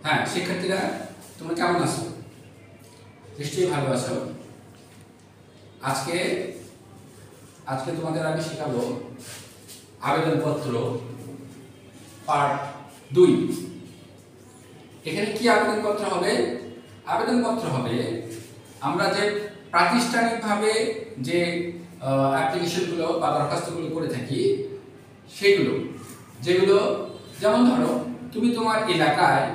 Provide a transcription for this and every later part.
হ্যাঁ শিক্ষার্থীরা, তোমরা কেমন আছো? নিশ্চয়ই ভালো আছো। আজকে আজকে তোমাদের আমি শেখাবো আবেদনপত্র পার্ট 2। এখানে কি আবেদনপত্র হবে? আবেদনপত্র হবে আমরা যে প্রাতিষ্ঠানিকভাবে যে অ্যাপ্লিকেশনগুলো বা দরখাস্তগুলো করে থাকি সেগুলো, যেগুলো যেমন ধরো তুমি তোমার এলাকায়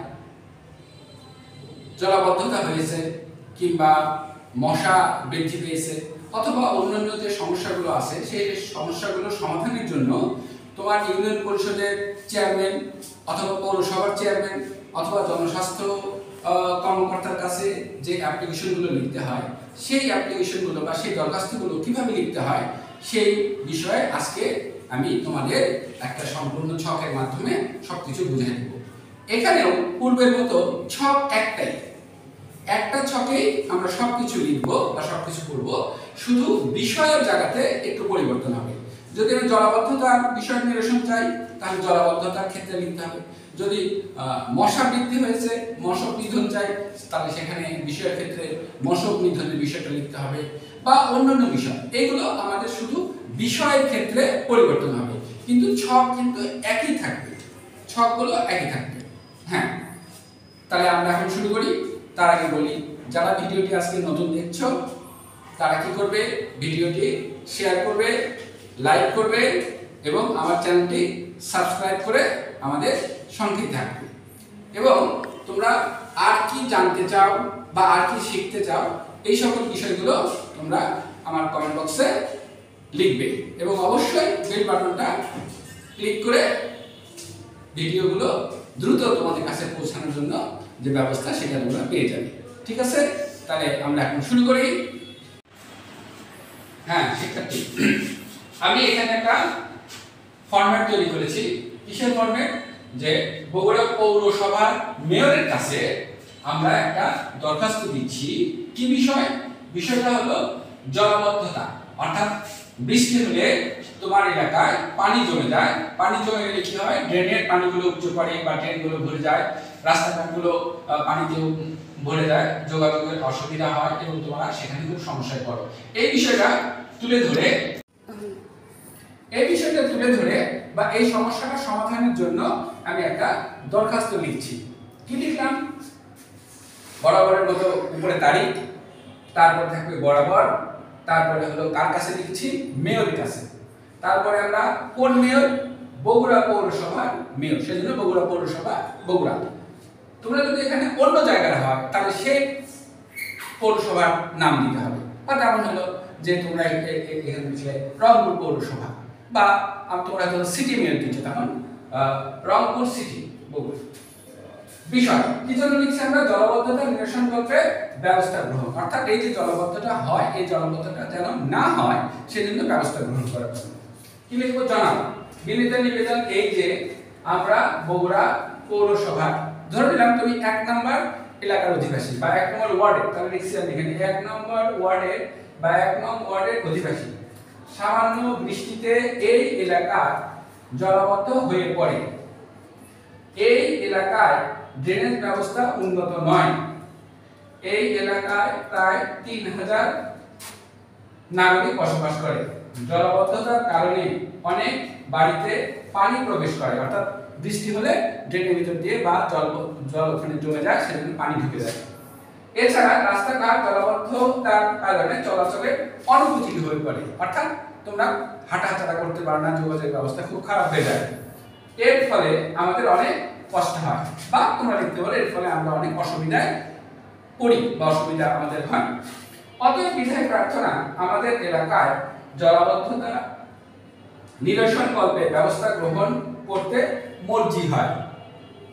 জলাবদ্ধতা হয়েছে কিংবা মশা বৃদ্ধি পেয়েছে অথবা অন্যান্য যে সমস্যাগুলো আছে সেই সমস্যাগুলো সমাধানের জন্য তোমার ইউনিয়ন পরিষদের চেয়ারম্যান অথবা পৌরসভার চেয়ারম্যান অথবা জনস্বাস্থ্য কর্মকর্তার কাছে যে অ্যাপ্লিকেশনগুলো লিখতে হয় সেই অ্যাপ্লিকেশনগুলো বা সেই দরখাস্তগুলো কিভাবে লিখতে হয় সেই বিষয়ে আজকে আমি তোমাদের একটা সম্পূর্ণ ছকের মাধ্যমে সবকিছু বুঝিয়ে দেব। এখানেও পূর্বের মতো ছক একটাই, একটা ছকেই আমরা সবকিছু লিখবো বা সবকিছু করবো, শুধু বিষয়ের জায়গাতে একটু পরিবর্তন হবে। যদি আমি জলাবদ্ধতার বিষয় নিরসন চাই তাহলে জলাবদ্ধতার ক্ষেত্রে লিখতে হবে, যদি মশা বৃদ্ধি হয়েছে মশক নিধন চাই তাহলে সেখানে বিষয়ের ক্ষেত্রে মশক নিধনের বিষয়টা লিখতে হবে বা অন্যান্য বিষয়। এগুলো আমাদের শুধু বিষয়ের ক্ষেত্রে পরিবর্তন হবে, কিন্তু ছক কিন্তু একই থাকবে, ছকগুলো একই থাকবে। হ্যাঁ, তাহলে আমরা এখন শুরু করি। তার আগে বলি, যারা ভিডিওটি আজকে নতুন দেখছো তারা কি করবে? ভিডিওটি শেয়ার করবে, লাইক করবে এবং আমার চ্যানেলটি সাবস্ক্রাইব করে আমাদের সঙ্গে থাকবে। এবং তোমরা আর কি জানতে চাও বা আর কি শিখতে চাও এই সকল বিষয়গুলো তোমরা আমার কমেন্ট বক্সে লিখবে এবং অবশ্যই বেল বাটনটা ক্লিক করে ভিডিওগুলো দ্রুত তোমাদের কাছে পৌঁছানোর জন্য যে ব্যবস্থা সেটা তোমরা পেয়ে যাবে। ঠিক আছে, তাহলে আমরা এখন শুরু করি। হ্যাঁ শিক্ষার্থী, আমি এখানে একটা ফরম্যাট তৈরি করেছি। কিসের ফরম্যাট? যে বগুড়া পৌরসভার মেয়রের কাছে আমরা একটা দরখাস্ত দিচ্ছি। কি বিষয়? বিষয়টা হলো জলাবদ্ধতা, অর্থাৎ বৃষ্টি হলে তোমার এলাকায় পানি জমে যায়। পানি জমে গেলে কি হয়? ড্রেনের পানিগুলো উপচে পড়ে বা ড্রেনগুলো ভরে যায়, রাস্তাঘাটগুলো পানিতে ভরে যায়, যোগাযোগের অসুবিধা হয় এবং তোমরা সেখানে খুব সমস্যায় পড়ো। এই বিষয়টা তুলে ধরে বা এই সমস্যাটা সমাধানের জন্য আমি একটা দরখাস্ত লিখছি। কি লিখলাম? বরাবরের মতো উপরে তারিখ, তারপর থাকবে বরাবর, তারপরে হলো কার কাছে লিখছি? মেয়রের কাছে। তারপরে আমরা কোন মেয়র? বগুড়া পৌরসভার মেয়র, সেজন্য বগুড়া পৌরসভা বগুড়া। তোমরা যদি এখানে অন্য জায়গায় হয় তাহলে সেই পৌরসভার নাম দিতে হবে। বা তেমন হলো যে তোমরা এখানে লিখলে রংপুর পৌরসভা বা তোমরা যখন সিটি মেয়র দিচ্ছ তখন রংপুর সিটি বগুড়া। বিষয় কি জন্য লিখছি আমরা? জলাবদ্ধতা নিরসন করতে ব্যবস্থা গ্রহণ, অর্থাৎ এই যে জলাবদ্ধতা হয় এই জলাবদ্ধতা যেন না হয় সেজন্য ব্যবস্থা গ্রহণ করার জন্য। কি লিখবো? জানাও বিনীত নিবেদন। এই যে আমরা বগুড়া পৌরসভা, ধরে নিলাম তুমি 1 নম্বর এলাকার অধিবাসী বা 1 নম্বর ওয়ার্ডে, তাহলে লিখছি আমি এখানে 1 নম্বর ওয়ার্ডে বা 1 নং ওয়ার্ডের অধিবাসী। সামান্য বৃষ্টিতে এই এলাকা জলাবদ্ধ হয়ে পড়ে। এই এলাকায় ড্রেনেজ ব্যবস্থা উন্নত নয়। এই এলাকায় প্রায় 3000 নাগরিক বসবাস করে। জলাবদ্ধতার কারণে অনেক বাড়িতে পানি প্রবেশ করে, অর্থাৎ বৃষ্টি হলে ড্রেনের ভিতর দিয়ে বা জল ওখানে জমে যায়, সেজন্য পানি ঢুকে যায়। এছাড়া রাস্তাঘাট জলাবদ্ধতার কারণে চলাচলের অনুপযোগী হয়ে পড়ে, অর্থাৎ তোমরা হাঁটাচলা করতে পারো না, যোগাযোগ ব্যবস্থা খুব খারাপ হয়ে যায়। এর ফলে আমাদের অনেক কষ্ট হয়, বা তোমরা লিখতে পারো এর ফলে আমরা অনেক অসুবিধায় পড়ি বা অসুবিধা আমাদের হয়। অতএব বিধায় প্রার্থনা, আমাদের এলাকায় জলাবদ্ধতা নিরসন কল্পে ব্যবস্থা গ্রহণ করতে মর্জি হয়।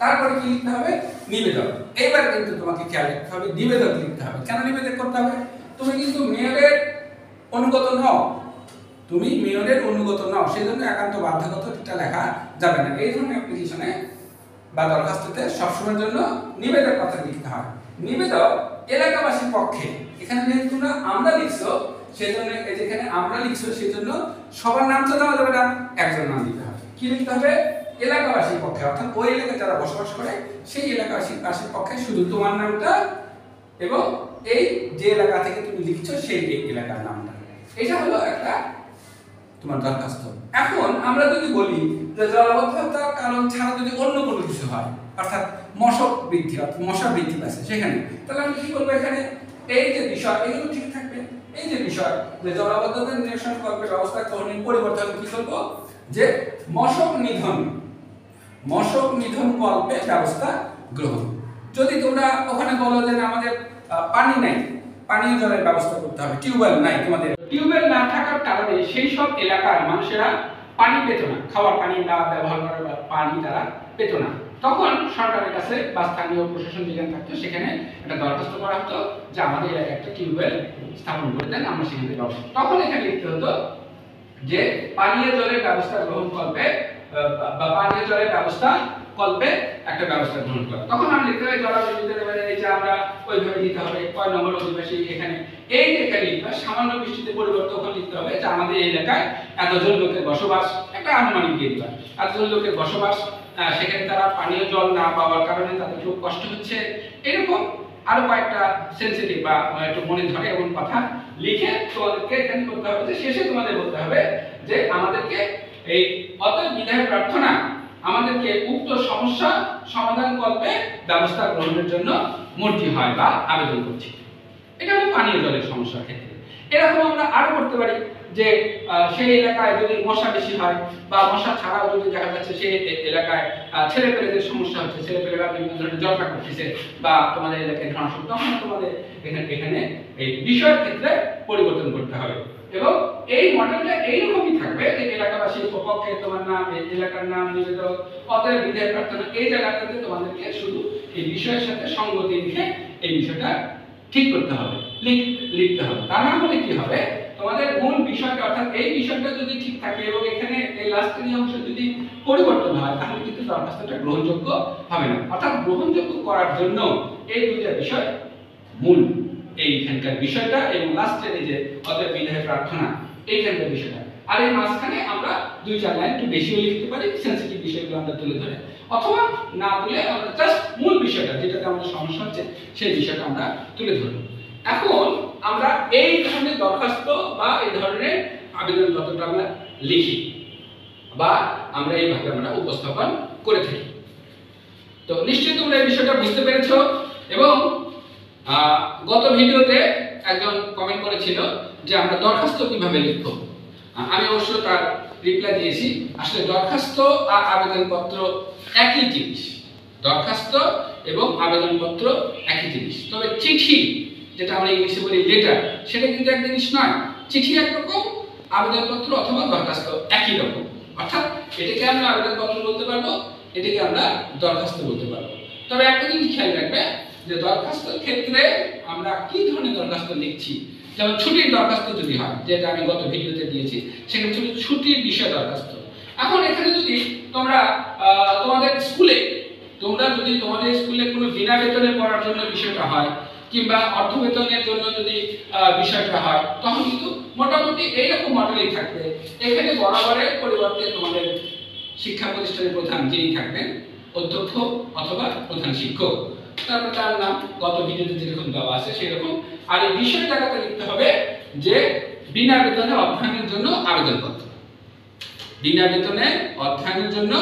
তারপরে কি লিখতে হবে? নিবেদন। এইবার কিন্তু তোমাকে খেয়াল রাখতে হবে, নিবেদন লিখতে হবে। কেন নিবেদন করতে হবে? তুমি কিন্তু মেয়রের অনুগত নও, তুমি মেয়রের অনুগত নও, সেজন্য একান্ত বাধ্যগতটা লেখা যাবে না। এই ধরনের অ্যাপ্লিকেশনে বা দরখাস্ততে সবসময়ের জন্য নিবেদন কথা লিখতে হয়। নিবেদক এলাকাবাসীর পক্ষে। এখানে যেহেতু তোমরা আমরা লিখছো সেজন্য, এই যেখানে আমরা লিখছো সেজন্য সবার নাম তো দেওয়া যাবে না, একজন নাম দিতে হবে। কি লিখতে হবে? এলাকাবাসীর পক্ষে, অর্থাৎ ওই এলাকায় যারা বসবাস করে সেই এলাকাবাসীর পক্ষে শুধু তোমার নামটা এবং এই যে এলাকা থেকে তুমি লিখছো সেই এলাকার নামটা। এটা হলো একটা তোমার দরখাস্ত। এখন আমরা যদি বলি যে জলাবদ্ধতার কারণ ছাড়া যদি অন্য কোনো কিছু হয়, অর্থাৎ মশা বৃদ্ধি পাচ্ছে সেখানে, তাহলে আমি কি করবো? এখানে এই যে বিষয় এগুলো ঠিক থাকবে। এই যে বিষয় যে জলাবদ্ধতা নিরসন কল্পের ব্যবস্থা গ্রহণের পরিবর্তন কি করবো? যে মশক নিধন কল্পে ব্যবস্থা গ্রহণ। যদি তোমরা ওখানে বলো যে আমাদের পানি নাই, পানীয় জলের ব্যবস্থা করতে হবে, টিউবওয়েল নাই, তোমাদের টিউবওয়েল না থাকার কারণে সেই সব এলাকার মানুষেরা পানি পেত না, খাওয়ার পানি না ব্যবহার করার পানি তারা পেত না। তখন সরকারের কাছে বা স্থানীয় প্রশাসন যেখানে থাকতো সেখানে একটা দরখাস্ত করা হতো যে আমাদের এলাকায় একটা টিউবওয়েল স্থাপন করে দেন, আমরা সেখানে ব্যবস্থা। তখন এখানে লিখতে হতো যে পানীয় জলের ব্যবস্থা গ্রহণ কল্পে বা পানীয় জলের ব্যবস্থা কল্পে একটা ব্যবস্থা গ্রহণ করা। তখন আমরা লিখতে হবে জলাবদ্ধতার এই যে আমরা ওইভাবে দিতে হবে কয় নম্বর অধিবাসী এখানে এই লেখা লিখতে সামান্য বৃষ্টিতে পরিবর্তন লিখতে হবে যে আমাদের এই এলাকায় এতজন লোকের বসবাস, একটা আনুমানিক দিয়ে দিতে হবে, এতজন লোকের বসবাস, সেখানে তারা পানীয় জল না পাওয়ার কারণে তাদের খুব কষ্ট হচ্ছে। এরকম আরো কয়েকটা সেন্সিটিভ বা একটু মনে ধরে এমন কথা লিখে তোমাদেরকে এখানে করতে হবে। যে শেষে তোমাদের বলতে হবে যে আমাদেরকে এই অতএব বিধায় প্রার্থনা আমাদেরকে উক্ত সমস্যা সমাধান কল্পে ব্যবস্থা গ্রহণের জন্য মর্জি হয় বা আবেদন করছি। এটা হলো পানীয় জলের সমস্যার ক্ষেত্রে। এরকম আমরা আরো করতে পারি যে সেই এলাকায় যদি মশা বেশি হয় বা মশা ছাড়াও যদি দেখা যাচ্ছে সেই এলাকায় ছেলেপেলেদের সমস্যা হচ্ছে, ছেলেপেলেরা বিভিন্ন ধরনের জটলা করতেছে বা তোমাদের এলাকায় ধনাশক, তখন তোমাদের এখানে এই বিষয়ের ক্ষেত্রে পরিবর্তন করতে হবে। এবং এই মডেলটা এইরকমই থাকবে যে এলাকাবাসীর পক্ষে তোমার নাম, এই এলাকার নাম, নিবেদক, অতএব বিধায় প্রার্থনা, এই জায়গাটাতে তোমাদেরকে শুধু এই বিষয়ের সাথে সঙ্গতি লিখে এই বিষয়টা ঠিক করতে হবে, লিখতে হবে। তা না হলে কি হবে? তোমাদের মূল বিষয়টা অর্থাৎ এই বিষয়টা যদি ঠিক থাকে এবং এখানে এই লাস্টের অংশ যদি পরিবর্তন হয় তাহলে কিন্তু দরখাস্তটা গ্রহণযোগ্য হবে না। অর্থাৎ গ্রহণযোগ্য করার জন্য এই দুইটা বিষয় মূল, এইখানকার বিষয়টা এবং লাস্টের এই যে অতএব বিধায় প্রার্থনা এইখানকার বিষয়টা। আর এই মাঝখানে আমরা দুই চার লাইন একটু বেশিও লিখতে পারি, সেন্সিটিভ বিষয়গুলো আমরা তুলে ধরে, অথবা না তুলে আমরা জাস্ট মূল বিষয়টা যেটাতে আমাদের সমস্যা হচ্ছে সেই বিষয়টা আমরা তুলে ধরব। এখন আমরা এই ধরনের দরখাস্ত বা এই ধরনের আবেদন পত্রটা আমরা লিখি বা আমরা এইভাবে আমরা উপস্থাপন করে থাকি। তো নিশ্চয়ই তোমরা এই বিষয়টা বুঝতে পেরেছো। এবং গত ভিডিওতে একজন কমেন্ট করেছিল যে আমরা দরখাস্ত কিভাবে লিখব। আমি অবশ্য তার রিপ্লাই দিয়েছি। আসলে দরখাস্ত আর আবেদনপত্র একই জিনিস, দরখাস্ত এবং আবেদনপত্র একই জিনিস। তবে চিঠি, যেটা আমরা ইংলিশে বলি লেটার, সেটা কিন্তু এক জিনিস নয়। চিঠি একরকম, আবেদনপত্র অথবা দরখাস্ত একই রকম। অর্থাৎ এটাকে আমরা আবেদনপত্র বলতে পারবো, এটাকে আমরা দরখাস্ত বলতে পারবো। তবে একটা জিনিস খেয়াল রাখবে যে দরখাস্তের ক্ষেত্রে আমরা কি ধরনের দরখাস্ত লিখছি। যেমন ছুটির দরখাস্ত যদি হয়, যেটা আমি গত ভিডিওতে দিয়েছি, সেখানে ছুটির বিষয়ে দরখাস্ত। এখন এখানে যদি তোমরা তোমাদের স্কুলে কোনো বিনা বেতনে পড়ার জন্য বিষয়টা হয় কিংবা অর্থ বেতনের জন্য যদি বিষয়টা হয়, তখন কিন্তু মোটামুটি এইরকম মডেলই থাকবে। এখানে বরাবরের পরিবর্তে তোমাদের শিক্ষা প্রতিষ্ঠানের প্রধান যিনি থাকবেন, অধ্যক্ষ অথবা প্রধান শিক্ষক, তারপর তার নাম গত ভিডিওতে যেরকম দেওয়া আছে সেরকম। আর এই বিষয় জায়গাতে লিখতে হবে যে বিনা বেতনে অধ্যয়নের জন্য আবেদনপত্র, বিনা বেতনে অধ্যয়নের জন্য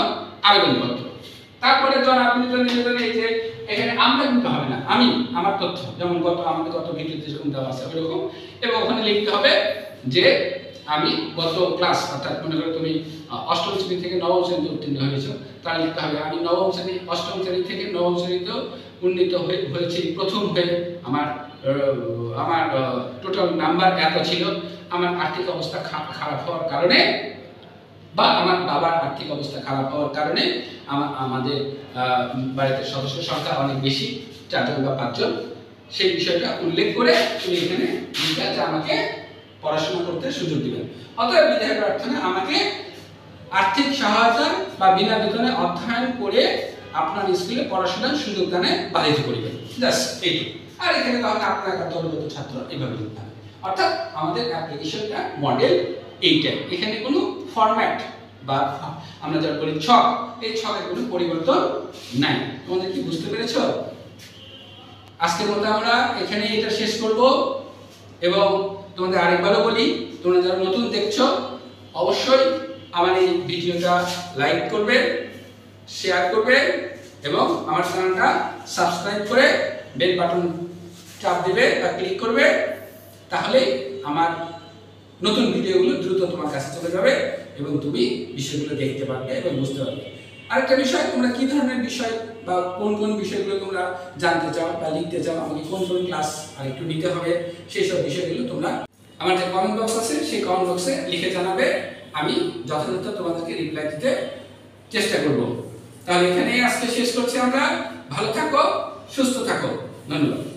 আবেদনপত্র। তারপরে নিবেদন, এই যে এখানে আমরা কিন্তু হবে না, আমি আমার তথ্য যেমন আমাদের গত ভিডিওতে যেরকম দেওয়া আছে ওইরকম। এবং ওখানে লিখতে হবে যে আমি গত ক্লাস, অর্থাৎ মনে করো তুমি অষ্টম শ্রেণী থেকে নবম শ্রেণীতে উত্তীর্ণ হয়েছো, তাহলে লিখতে হবে আমি অষ্টম শ্রেণী থেকে নবম শ্রেণীতে উন্নীত হয়েছি প্রথম হয়ে। আমার টোটাল নাম্বার এত ছিল। আমার আর্থিক অবস্থা খারাপ হওয়ার কারণে বা আমার বাবার আর্থিক অবস্থা খারাপ হওয়ার কারণে আমাদের বাড়িতে সদস্য সংখ্যা অনেক বেশি, 4 জন বা 5 জন, সেই বিষয়টা উল্লেখ করে তুমি এখানে লিখবে যে আমাকে পড়াশোনা করতে সুযোগ দিবেন। অতএব বিধায় প্রার্থনা আমাকে আর্থিক সহায়তা বা বিনা বেতনে অধ্যয়ন করে আপনার স্কুলে পড়াশোনার সুযোগ দানে বাধিত করিবেন। জাস্ট এইটুকু। আর এখানে তাহলে আপনার একটা দলগত ছাত্র এইভাবে লিখতে হবে। অর্থাৎ আমাদের অ্যাপ্লিকেশনটা মডেল এইটাই। এখানে কোনো ফরম্যাট বা আমরা যারা বলি ছক, এই ছকের কোনো পরিবর্তন নাই। তোমাদের কি বুঝতে পেরেছো? আজকের মতো আমরা এখানে এটা শেষ করব এবং তোমাদের আরেকবারও বলি, তোমরা যারা নতুন দেখছো অবশ্যই আমার এই ভিডিওটা লাইক করবে, শেয়ার করবে এবং আমার চ্যানেলটা সাবস্ক্রাইব করে বেল বাটন চাপ দিবে বা ক্লিক করবে, তাহলে আমার নতুন ভিডিওগুলো দ্রুত তোমার কাছে চলে যাবে এবং তুমি বিষয়গুলো দেখতে পারবে এবং বুঝতে পারবে। আরেকটা বিষয়, তোমরা কি ধরনের বিষয় বা কোন কোন বিষয়গুলো তোমরা জানতে চাও বা লিখতে চাও, আমাকে কোন কোন ক্লাস আর একটু নিতে হবে, সেই সব বিষয়গুলো তোমরা আমার যে কমেন্ট বক্স আছে সেই কমেন্ট বক্সে লিখে জানাবে। আমি যথাযথ তোমাদেরকে রিপ্লাই দিতে চেষ্টা করব। তাহলে এখানেই আজকে শেষ করছি আমরা। ভালো থাকো, সুস্থ থাকো, ধন্যবাদ।